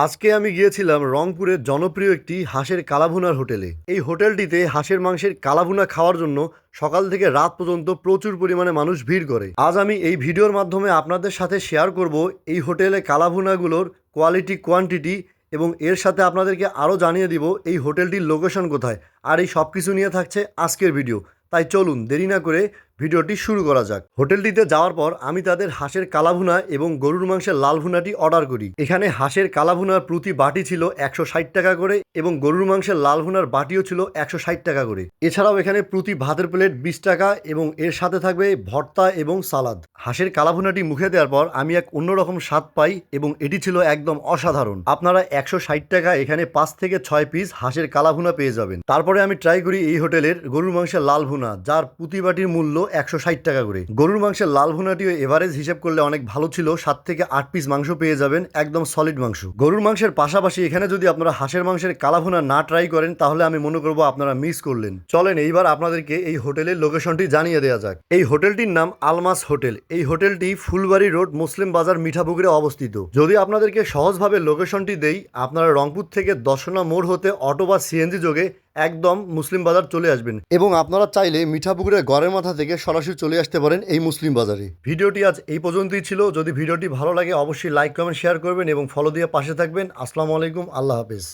আজকে আমি গিয়েছিলাম রংপুরের জনপ্রিয় একটি হাঁসের কালাভুনার হোটেলে। এই হোটেলটিতে হাঁসের মাংসের কালাভুনা খাওয়ার জন্য সকাল থেকে রাত পর্যন্ত প্রচুর পরিমাণে মানুষ ভিড় করে। আজ আমি এই ভিডিওর মাধ্যমে আপনাদের সাথে শেয়ার করব এই হোটেলে কালাভুনাগুলোর কোয়ালিটি, কোয়ান্টিটি এবং এর সাথে আপনাদেরকে আরও জানিয়ে দিব এই হোটেলটির লোকেশন কোথায়। আর এই সব কিছু নিয়ে থাকছে আজকের ভিডিও। তাই চলুন দেরি না করে ভিডিওটি শুরু করা যাক। হোটেলটিতে যাওয়ার পর আমি তাদের হাঁসের কালাভুনা এবং গরুর মাংসের লাল ভুনাটি অর্ডার করি। এখানে হাঁসের কালাভুনার প্রতি বাটি ছিল 160 টাকা করে এবং গরুর মাংসের লাল ভুনার বাটিও ছিল 160 টাকা করে। এছাড়াও এখানে প্রতি ভাতের প্লেট 20 টাকা এবং এর সাথে থাকবে ভর্তা এবং সালাদ। হাঁসের কালাভুনাটি মুখে দেওয়ার পর আমি এক অন্যরকম স্বাদ পাই এবং এটি ছিল একদম অসাধারণ। আপনারা 160 টাকা এখানে 5 থেকে 6 পিস হাঁসের কালাভুনা পেয়ে যাবেন। তারপরে আমি ট্রাই করি এই হোটেলের গরুর মাংসের লাল ভুনা, যার প্রতি বাটির মূল্য 160 টাকা করে। গরুর মাংসের লাল ভুনাটিও এভারেজ হিসেব করলে অনেক ভালো ছিল। 7 থেকে 8 পিস মাংস পেয়ে যাবেন, একদম সলিড মাংস। গরুর মাংসের পাশাপাশি এখানে যদি আপনারা হাঁসের মাংসের কালাভুনা না ট্রাই করেন তাহলে আমি মনে করবো আপনারা মিস করলেন। চলেন এইবার আপনাদেরকে এই হোটেলের লোকেশনটি জানিয়ে দেওয়া যাক। এই হোটেলটির নাম আলমাস হোটেল। এই হোটেলটি ফুলবাড়ি রোড, মুসলিম বাজার, মিঠাপুকুরে অবস্থিত। যদি আপনাদেরকে সহজভাবে লোকেশনটি দেই, আপনারা রংপুর থেকে দর্শনা মোড় হতে অটো বা সিএনজি যোগে একদম মুসলিম বাজার চলে আসবেন এবং আপনারা চাইলে মিঠাপুকুরের গড়ের মাথা থেকে সরাসরি চলে আসতে পারেন এই মুসলিম বাজারে। ভিডিওটি আজ এই পর্যন্তই ছিল। যদি ভিডিওটি ভালো লাগে অবশ্যই লাইক, কমেন্ট, শেয়ার করবেন এবং ফলো দিয়ে পাশে থাকবেন। আসসালামু আলাইকুম, আল্লাহ হাফেজ।